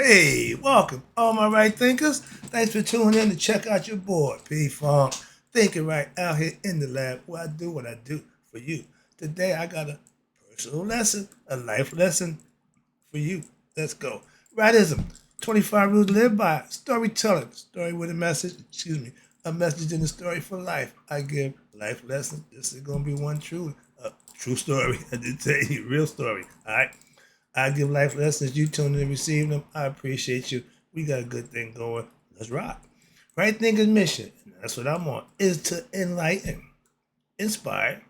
Hey, welcome, all my right thinkers. Thanks for tuning in to check out your boy, P Funk. Thinking right out here in the lab where I do what I do for you. Today I got a personal lesson, a life lesson for you. Let's go. Rightism, 25 rules to live by. Storytelling, story with a message, a message in the story for life. I give life lessons. This is going to be one true story. I did tell you, real story. All right. I give life lessons. You tune in and receive them. I appreciate you. We got a good thing going. Let's rock. Right Thinker's mission, and that's what I'm on, is to enlighten, inspire,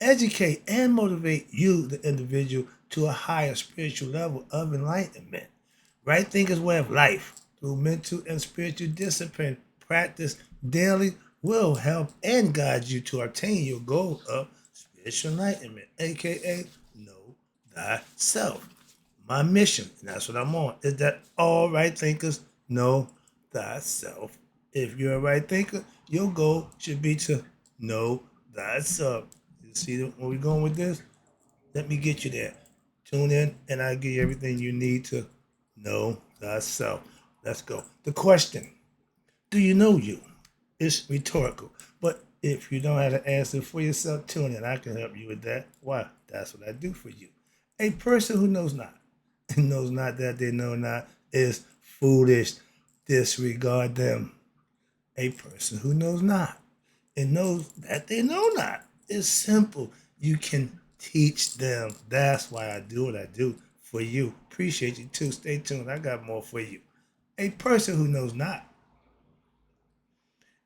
educate, and motivate you, the individual, to a higher spiritual level of enlightenment. Right Thinker's way of life, through mental and spiritual discipline, practice daily, will help and guide you to attain your goal of spiritual enlightenment, aka know thyself. My mission, and that's what I'm on, is that all right thinkers know thyself. If you're a right thinker, your goal should be to know thyself. You see where we're going with this? Let me get you there. Tune in, and I'll give you everything you need to know thyself. Let's go. The question: do you know you? It's rhetorical, but if you don't have an answer for yourself, tune in. I can help you with that. Why? That's what I do for you. A person who knows not and knows not that they know not is foolish. Disregard them. A person who knows not and knows that they know not is simple. You can teach them. That's why I do what I do for you. Appreciate you too. Stay tuned. I got more for you. A person who knows not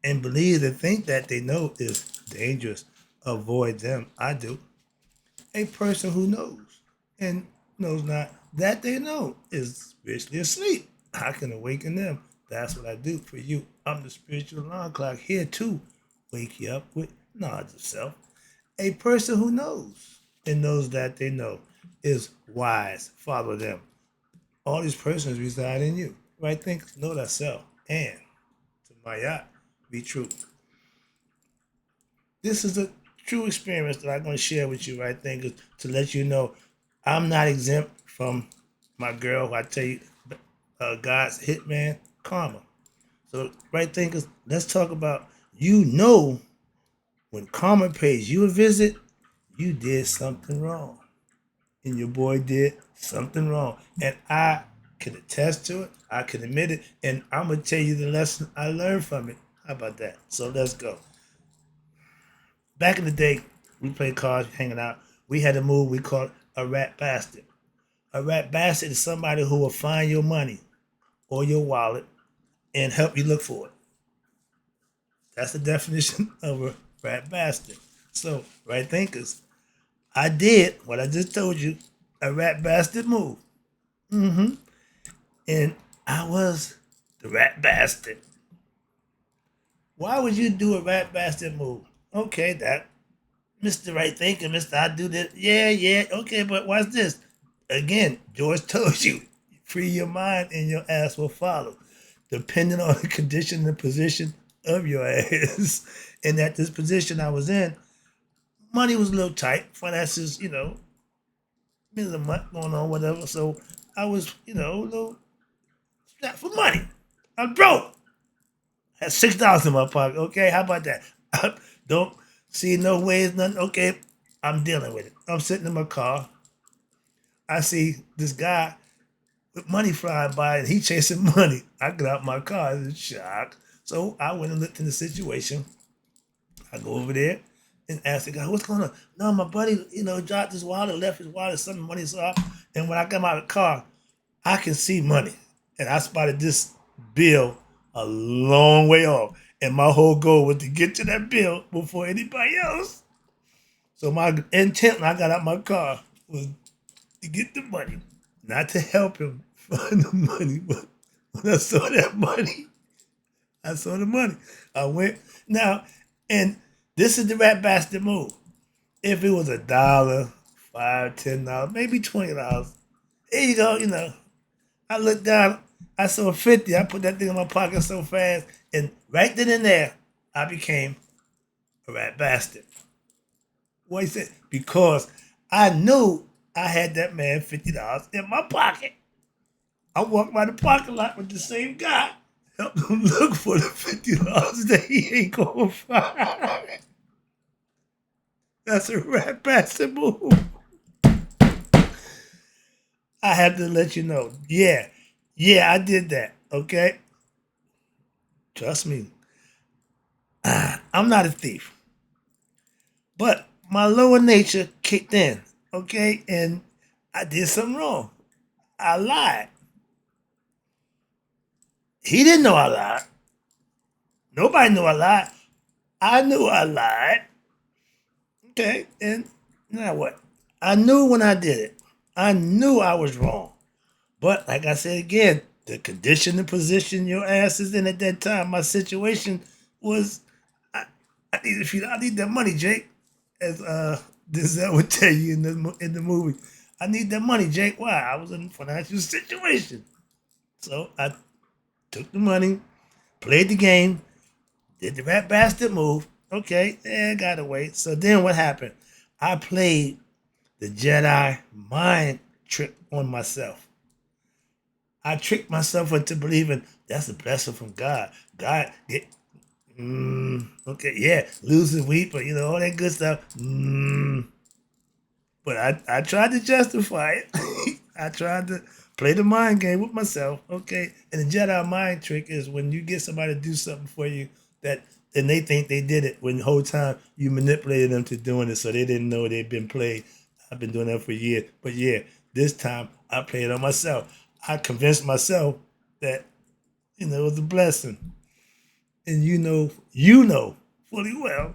and believes and think that they know is dangerous. Avoid them. I do. A person who knows and knows not that they know is spiritually asleep. I can awaken them. That's what I do for you. I'm the spiritual alarm clock here to wake you up with knowledge of self. A person who knows and knows that they know is wise. Follow them. All these persons reside in you. Right? Think, know thyself. And to my yacht, be true. This is a true experience that I'm going to share with you, right? Think to let you know I'm not exempt from my girl, who I tell you, God's hitman, karma. So, right, thinkers, let's talk about when karma pays you a visit, you did something wrong. And your boy did something wrong. And I can attest to it. I can admit it. And I'm going to tell you the lesson I learned from it. How about that? So let's go. Back in the day, we played cards, hanging out. We had a move we called a rat bastard. A rat bastard is somebody who will find your money or your wallet and help you look for it. That's the definition of a rat bastard. So, right thinkers, I did what I just told you, a rat bastard move. Mm-hmm. And I was the rat bastard. Why would you do a rat bastard move? Okay, that Mr. Right Thinker, Mr. I do this. Yeah, yeah, okay, but watch this. Again, George told you, free your mind and your ass will follow, depending on the condition and the position of your ass. And at this position I was in, money was a little tight, finances, middle of the month going on, whatever. So I was, a little strapped for money. I'm broke. Had $6 in my pocket. Okay, how about that? Don't see no ways, nothing. Okay, I'm dealing with it. I'm sitting in my car. I see this guy with money flying by and he chasing money. I get out my car, I was in shock. So I went and looked in the situation. I go over there and ask the guy, what's going on? No, my buddy, dropped his wallet, left his wallet, some money's off. And when I come out of the car, I can see money. And I spotted this bill a long way off. And my whole goal was to get to that bill before anybody else. So my intent when I got out my car was to get the money, not to help him find the money. But when I saw that money, I saw the money. I went now, and this is the rat bastard move. If it was $1, $5, $10, maybe $20, here you go. I looked down, I saw 50. I put that thing in my pocket so fast, and right then and there, I became a rat bastard. What he said? Because I knew I had that man $50 in my pocket. I walked by the parking lot with the same guy. Helped him look for the $50 that he ain't gonna find. That's a rat bastard move. I have to let you know. Yeah. Yeah, I did that. Okay? Trust me. I'm not a thief. But my lower nature kicked in. Okay? And I did something wrong. I lied. He didn't know I lied. Nobody knew I lied. I knew I lied. Okay? And now what? I knew when I did it. I knew I was wrong. But like I said again, the condition and position your ass is in at that time, my situation was I need that money, Jake. As Denzel would tell you in the movie. I need that money, Jake. Why? I was in a financial situation. So I took the money, played the game, did the rat bastard move. Okay, got away. So then what happened? I played the Jedi mind trick on myself. I tricked myself into believing that's a blessing from God. God, okay, yeah, lose and weep, but all that good stuff. But I tried to justify it. I tried to play the mind game with myself. Okay, and the Jedi mind trick is when you get somebody to do something for you that, and they think they did it when the whole time you manipulated them to doing it, so they didn't know they'd been played. I've been doing that for years, but yeah, this time I played on myself. I convinced myself that it was a blessing, and you know fully well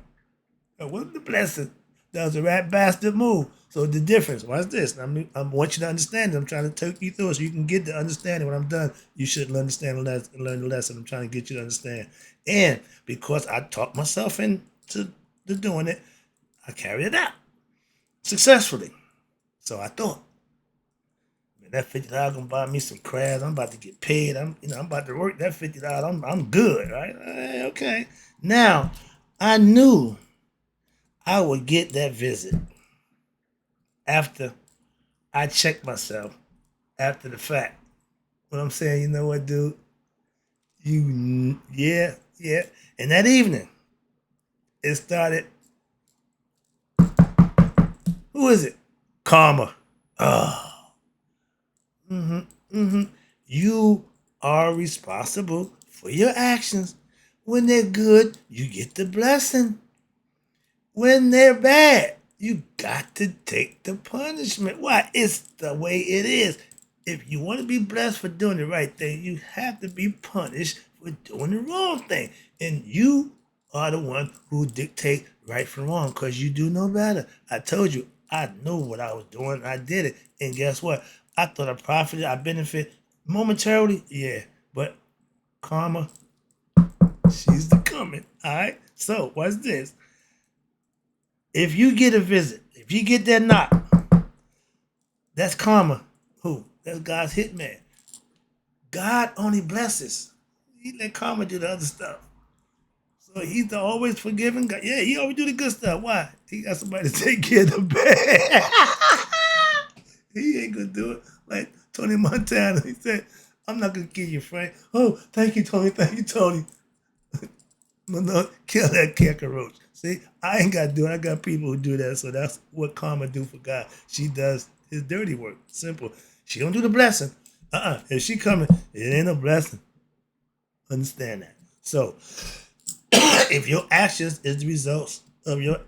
that wasn't a blessing. That was a rat bastard move. So the difference, watch this. I want you to understand it. I'm trying to take you through it so you can get the understanding. When I'm done, you should understand and learn the lesson I'm trying to get you to understand. And because I talked myself into doing it, I carried it out successfully. So I thought, man, that $50 gonna buy me some crabs. I'm about to get paid. I'm about to work that $50. I'm good, right? Okay. Now, I knew I would get that visit after I checked myself after the fact. What I'm saying, you know what, dude? Yeah. And that evening, it started. Who is it? Karma. Oh. You are responsible for your actions. When they're good, you get the blessing. When they're bad, you got to take the punishment. Why? It's the way it is. If you want to be blessed for doing the right thing, you have to be punished for doing the wrong thing. And you are the one who dictate right from wrong because you do know better. I told you, I knew what I was doing. I did it. And guess what? I thought I profited, I benefit momentarily. Yeah. But karma, she's the coming. All right. So, what's this? If you get a visit, if you get that knock, that's karma. Who? That's God's hitman. God only blesses. He let karma do the other stuff. So he's the always forgiving God. Yeah, he always do the good stuff. Why? He got somebody to take care of the bad. He ain't gonna do it like Tony Montana. He said, I'm not gonna kill you, Frank. Oh, thank you, Tony. Thank you, Tony. No, kill that cockroach. See, I ain't got to do it. I got people who do that. So that's what karma do for God. She does his dirty work. Simple. She don't do the blessing. If she coming, it ain't no blessing. Understand that. So if your actions is the results of your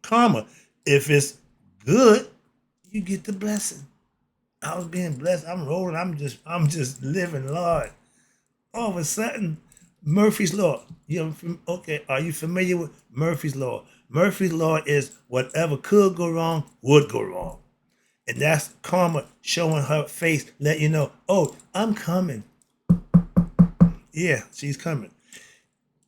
karma, if it's good, you get the blessing. I was being blessed. I'm rolling. I'm just living large. All of a sudden, Murphy's Law. Okay, are you familiar with Murphy's Law? Murphy's Law is whatever could go wrong would go wrong. And that's karma showing her face, let you know, oh, I'm coming. Yeah, she's coming.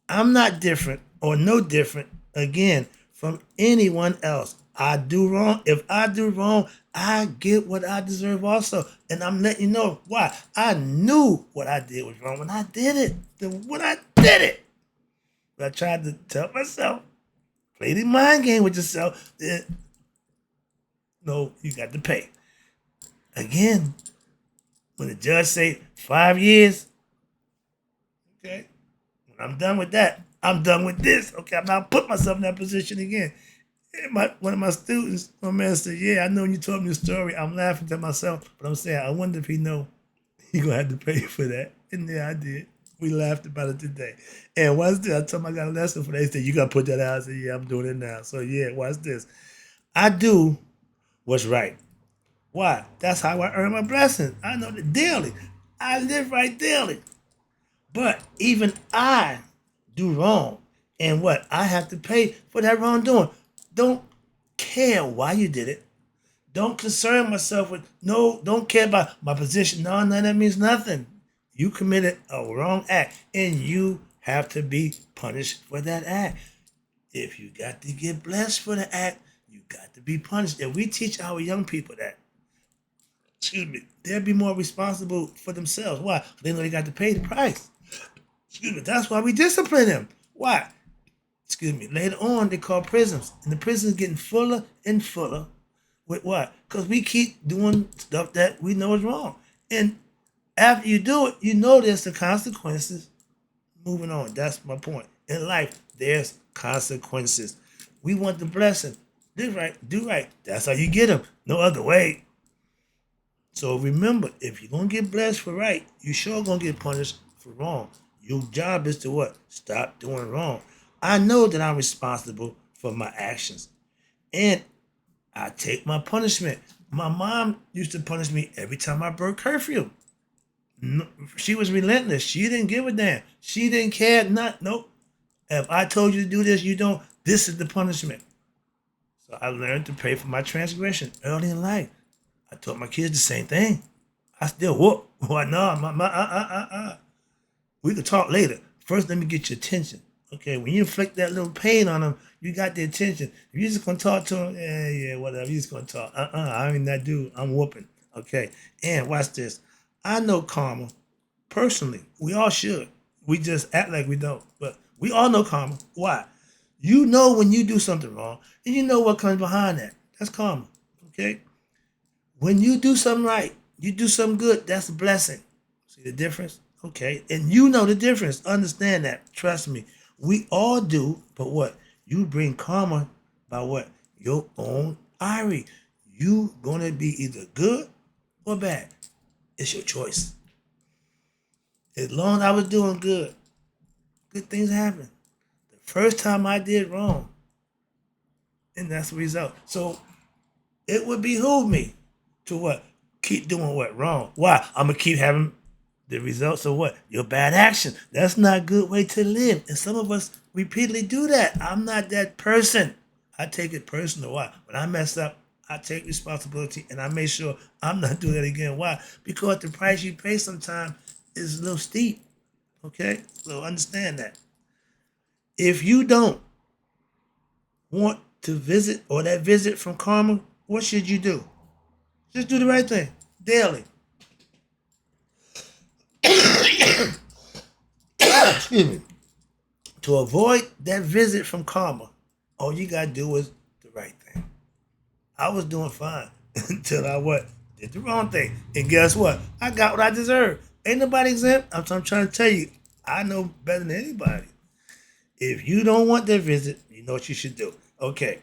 I'm not different or no different, again, from anyone else. I do wrong. If I do wrong, I get what I deserve also. And I'm letting you know why. I knew what I did was wrong when I did it. When I did it. But I tried to tell myself, play the mind game with yourself. No, you got to pay. Again, When the judge say 5 years, okay, when I'm done with that, I'm done with this. Okay, I'm not put myself in that position again. One of my students, my man said, "Yeah, I know when you told me the story, I'm laughing to myself, but I'm saying, I wonder if he know he gonna have to pay for that." And yeah, I did. We laughed about it today. And once this, I told him I got a lesson for that. He said, "You gotta put that out." I said, "Yeah, I'm doing it now." So yeah, watch this. I do what's right. Why? That's how I earn my blessing. I know that daily. I live right daily. But even I do wrong. And what? I have to pay for that wrongdoing. Don't care why you did it. Don't concern myself with, no, don't care about my position. No, that means nothing. You committed a wrong act and you have to be punished for that act. If you got to get blessed for the act, you got to be punished. If we teach our young people that, excuse me, they'll be more responsible for themselves. Why? They know they got to pay the price. Excuse me. That's why we discipline them. Why? Excuse me. Later on, they call prisons, and the prisons getting fuller and fuller. With what? Because we keep doing stuff that we know is wrong, and after you do it, you know there's the consequences. Moving on. That's my point. In life, there's consequences. We want the blessing. Do right. Do right. That's how you get them. No other way. So remember, if you're gonna get blessed for right, you sure gonna get punished for wrong. Your job is to what? Stop doing wrong. I know that I'm responsible for my actions, and I take my punishment. My mom used to punish me every time I broke curfew. No, she was relentless. She didn't give a damn. She didn't care. Not nope. If I told you to do this, you don't. This is the punishment. So I learned to pay for my transgression early in life. I taught my kids the same thing. I still whoop. Why no? We could talk later. First, let me get your attention. Okay, when you inflict that little pain on them, you got the attention. If you're just gonna talk to them, yeah, whatever. You're just gonna talk. I ain't that dude. I'm whooping. Okay, and watch this. I know karma personally. We all should. We just act like we don't, but we all know karma. Why? You know when you do something wrong, and you know what comes behind that. That's karma. Okay. When you do something right, you do something good, that's a blessing. See the difference? Okay. And you know the difference. Understand that. Trust me. We all do, but what? You bring karma by what? Your own ire. You gonna be either good or bad. It's your choice. As long as I was doing good things happen. The first time I did wrong, and that's the result. So it would behoove me to what? Keep doing what? Wrong. Why? I'm gonna keep having the results of what? Your bad action. That's not a good way to live. And some of us repeatedly do that. I'm not that person. I take it personal. Why? When I mess up, I take responsibility and I make sure I'm not doing that again. Why? Because the price you pay sometimes is a little steep. Okay? So understand that. If you don't want to visit or that visit from karma, what should you do? Just do the right thing daily. Excuse me. To avoid that visit from karma, all you gotta do is the right thing. I was doing fine until I what? Did the wrong thing. And guess what? I got what I deserved. Ain't nobody exempt. I'm trying to tell you, I know better than anybody. If you don't want that visit, you know what you should do. Okay.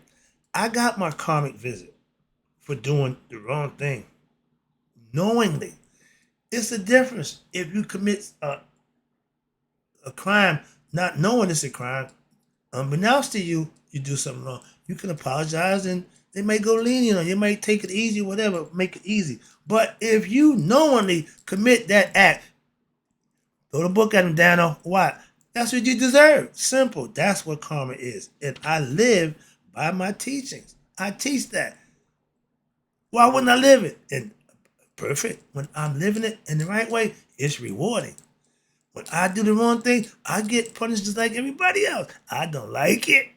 I got my karmic visit for doing the wrong thing knowingly. It's a difference if you commit a crime not knowing it's a crime. Unbeknownst to you, you do something wrong. You can apologize and they may go lenient on you. They might take it easy, whatever, make it easy. But if you knowingly commit that act, throw the book at them, Dano. Why? That's what you deserve. Simple. That's what karma is. And I live by my teachings. I teach that. Why wouldn't I live it? And perfect. When I'm living it in the right way, it's rewarding. When I do the wrong thing, I get punished just like everybody else. I don't like it.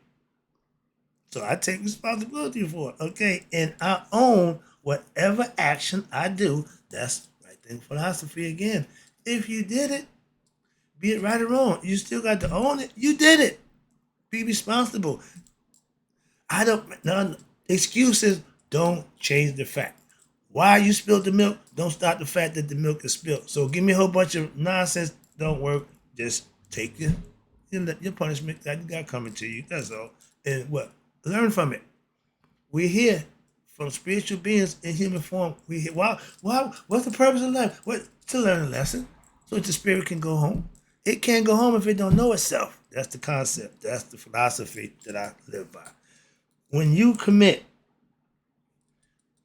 So I take responsibility for it. Okay. And I own whatever action I do. That's right thing philosophy again. If you did it, be it right or wrong, you still got to own it. You did it. Be responsible. I don't, none excuses don't change the fact. Why you spilled the milk? Don't stop the fact that the milk is spilled. So give me a whole bunch of nonsense. Don't work. Just take your punishment that you got coming to you. That's all. And what? Learn from it. We're here from spiritual beings in human form. We here. Why? What's the purpose of life? What? To learn a lesson, so that the spirit can go home. It can't go home if it don't know itself. That's the concept. That's the philosophy that I live by. When you commit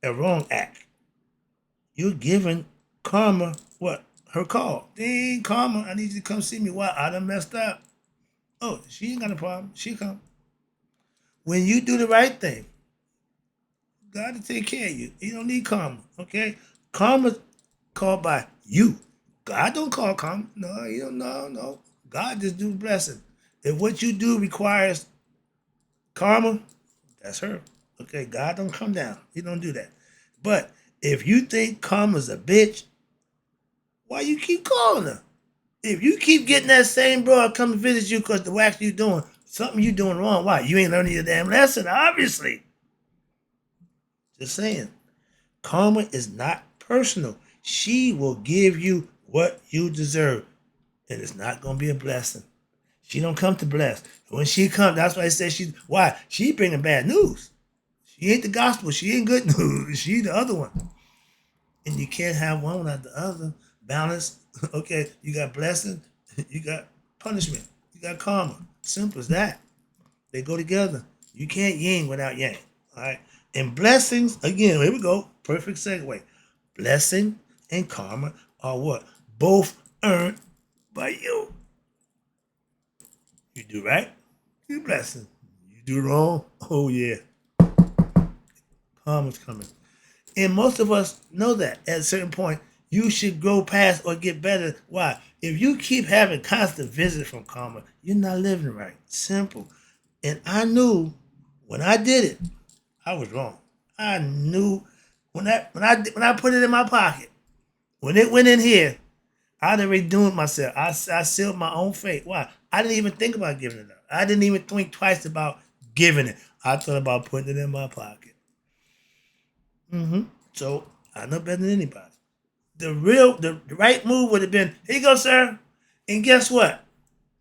a wrong act, you're giving karma what? Her call. Dang, karma, I need you to come see me. Why? I done messed up. Oh, she ain't got a problem. She come. When you do the right thing, God to take care of you. You don't need karma, okay? Karma's called by you. God don't call karma. No, you don't. No. God just do blessing. If what you do requires karma, that's her. Okay, God don't come down. He don't do that. But if you think karma's a bitch, why you keep calling her? If you keep getting that same broad come to visit you because the wax you doing, something you doing wrong, why? You ain't learning your damn lesson, obviously. Just saying. Karma is not personal. She will give you what you deserve. And it's not going to be a blessing. She don't come to bless. When she comes, that's why I said why? She bringing bad news. She ain't the gospel. She ain't good news. She the other one. And you can't have one without the other. Balance. Okay, you got blessing, you got punishment, you got karma. Simple as that. They go together. You can't yin without yang. All right. And blessings, again, here we go. Perfect segue. Blessing and karma are what? Both earned by you. You do right, you blessing. You do wrong, oh yeah. Karma's coming. And most of us know that at a certain point, you should grow past or get better. Why? If you keep having constant visits from karma, you're not living right. Simple. And I knew when I did it, I was wrong. I knew when I put it in my pocket, when it went in here, I'd already doomed myself. I sealed my own fate. Why? I didn't even think about giving it up. I didn't even think twice about giving it. I thought about putting it in my pocket. So I know better than anybody. The right move would have been, here you go, sir. And guess what?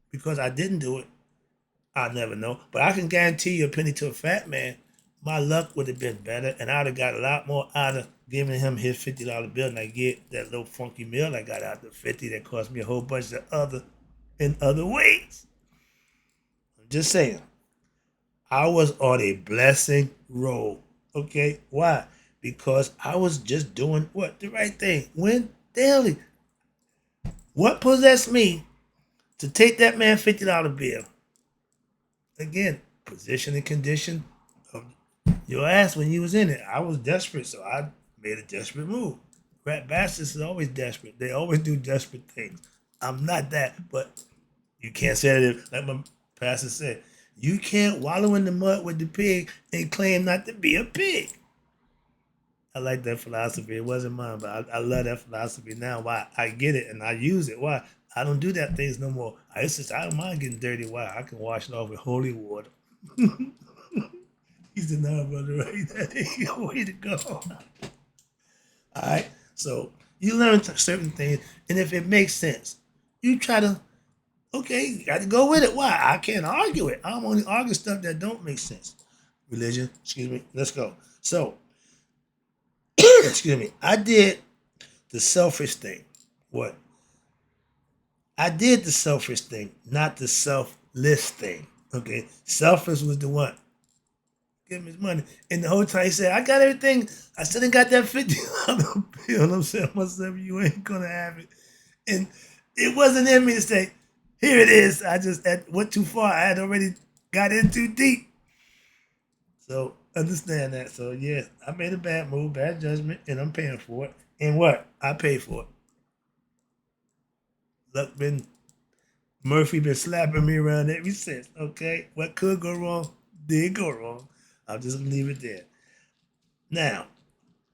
Because I didn't do it, I'll never know. But I can guarantee you a penny to a fat man, my luck would have been better, and I'd have got a lot more out of giving him his $50 bill than I get that little funky meal I got out of the 50 that cost me a whole bunch of other ways. I'm just saying. I was on a blessing roll. Okay? Why? Because I was just doing what? The right thing. When? Daily. What possessed me to take that man $50 bill? Again, position and condition of your ass when you was in it. I was desperate, so I made a desperate move. Rat bastards is always desperate. They always do desperate things. I'm not that, but you can't say that. Like my pastor said, you can't wallow in the mud with the pig and claim not to be a pig. I like that philosophy. It wasn't mine, but I love that philosophy now. Why? I get it and I use it. Why? I don't do that things no more. I don't mind getting dirty. Why? I can wash it off with holy water. He's the now brother right there. Way to go. All right. So you learn certain things, and if it makes sense, you try to. Okay, you got to go with it. Why? I can't argue it. I'm only arguing stuff that don't make sense. Religion. Excuse me. Let's go. So, excuse me. I did the selfish thing. What? I did the selfish thing, not the selfless thing. Okay, selfish was the one. Give him his money, and the whole time he said, "I got everything. I still ain't got that $50 bill." And I'm saying myself, "You ain't gonna have it." And it wasn't in me to say, "Here it is." I just went too far. I had already got in too deep. So understand that. So yeah, I made a bad move, bad judgment, and I'm paying for it. And what? I paid for it. Luck been Murphy been slapping me around ever since. Okay, what could go wrong did go wrong. I'll just leave it there. Now,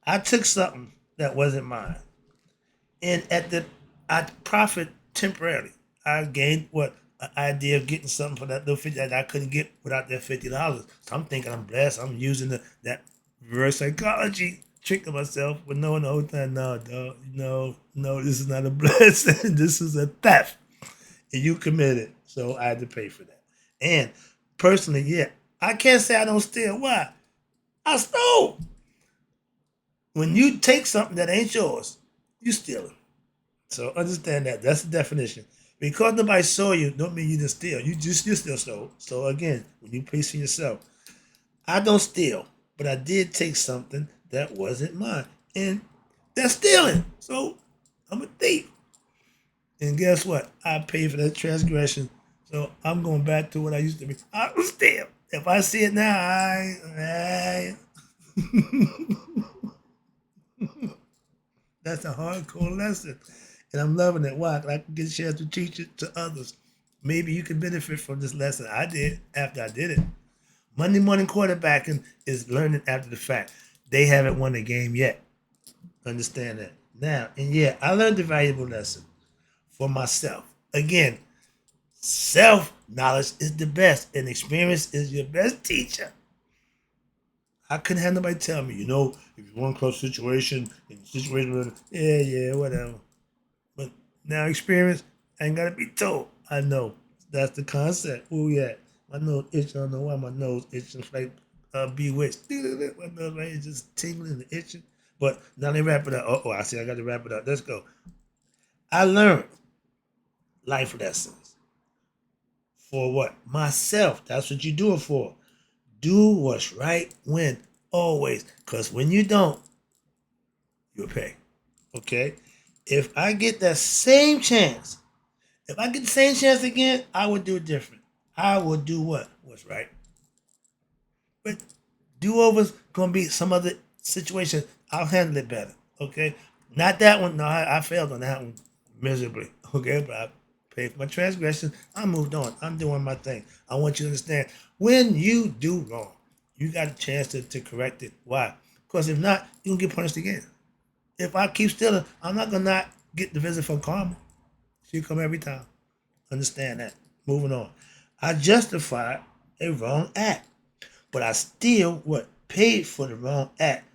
I took something that wasn't mine, and I profit temporarily. I gained what an idea of getting something for that little 50 that I couldn't get without that $50. So I'm thinking I'm blessed. I'm using that reverse psychology. tricking myself, but knowing the whole time, no, dog, no, this is not a blessing. This is a theft. And you committed. So I had to pay for that. And personally, yeah, I can't say I don't steal. Why? I stole. When you take something that ain't yours, you steal it. So understand that. That's the definition. Because nobody saw you, don't mean you didn't steal. You still stole. So again, when you police yourself, I don't steal, but I did take something that wasn't mine, and that's stealing. So I'm a thief. And guess what? I paid for that transgression. So I'm going back to what I used to be. I was steal. If I see it now, that's a hardcore lesson. And I'm loving it. Why? I can get a chance to teach it to others. Maybe you can benefit from this lesson. I did after I did it. Monday morning quarterbacking is learning after the fact. They haven't won the game yet. Understand that. Now, and yeah, I learned a valuable lesson for myself. Again, self knowledge is the best, and experience is your best teacher. I couldn't have nobody tell me, if you're one close situation, yeah, whatever. But now experience, I ain't gotta be told. I know. That's the concept. Oh yeah. My nose itching. I don't know why my nose itching. It's like bewitched. My nose right is just tingling and itching. But now they wrap it up. Oh, I see I gotta wrap it up. Let's go. I learned life lessons. For what? Myself. That's what you do it for. Do what's right when always. Cause when you don't, you'll pay. Okay? If I get that same chance, if I get the same chance again, I would do it different. I would do what? What's right. But do-overs gonna be some other situation. I'll handle it better. Okay? Not that one. No, I failed on that one miserably. Okay, but I paid for my transgression. I moved on. I'm doing my thing. I want you to understand when you do wrong, you got a chance to correct it. Why? Because if not, you can get punished again. If I keep stealing, I'm not gonna not get the visit from karma. She'll come every time. Understand that. Moving on. I justified a wrong act, but I still what paid for the wrong act.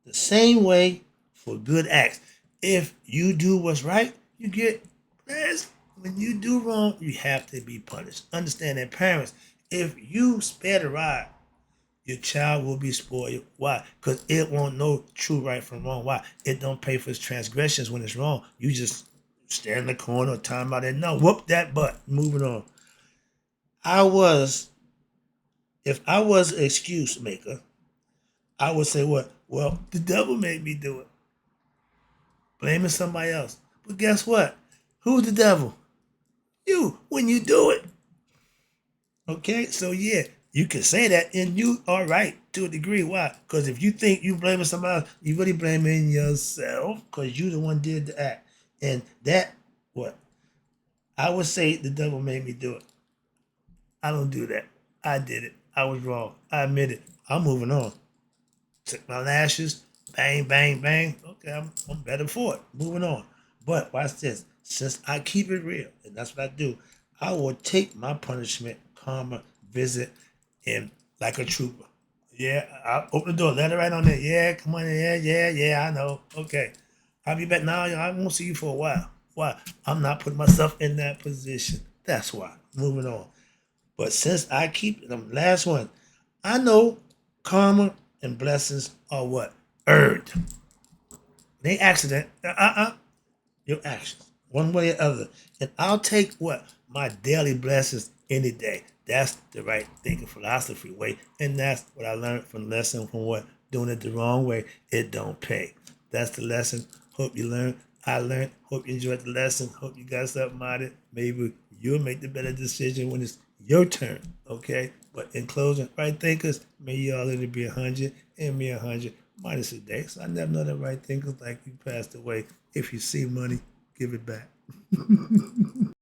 The same way for good acts. If you do what's right, you get blessed. When you do wrong, you have to be punished. Understand that, parents. If you spare the rod, your child will be spoiled. Why? Because it won't know true right from wrong. Why? It don't pay for its transgressions when it's wrong. You just stand in the corner or time out and no, whoop that butt. Moving on. I was, if I was an excuse maker, I would say what? Well, the devil made me do it. Blaming somebody else. But guess what? Who's the devil? You, when you do it. Okay, so yeah, you can say that, and you are right to a degree. Why? Because if you think you blaming somebody else, you really blaming yourself because you the one did the act. And that, what? I would say the devil made me do it. I don't do that. I did it. I was wrong. I admit it. I'm moving on. Took my lashes, bang, bang, bang. Okay, I'm better for it. Moving on. But watch this. Since I keep it real, and that's what I do, I will take my punishment, karma, visit, and like a trooper. Yeah, I'll open the door, let it right on there. Yeah, come on in. Yeah, I know. Okay. I'll be back now. I won't see you for a while. Why? I'm not putting myself in that position. That's why. Moving on. But since I keep them, last one, I know karma and blessings are what? Earned. They accident. Your actions. One way or other. And I'll take what? My daily blessings any day. That's the right thinking philosophy way. And that's what I learned from the lesson from what? Doing it the wrong way, it don't pay. That's the lesson. Hope you learned. I learned. Hope you enjoyed the lesson. Hope you got something out of it. Maybe you'll make the better decision when it's your turn. Okay? But in closing, right thinkers, may you all live to be 100 and me 100 minus a day. So I never know the right thinkers like you passed away. If you see money, give it back.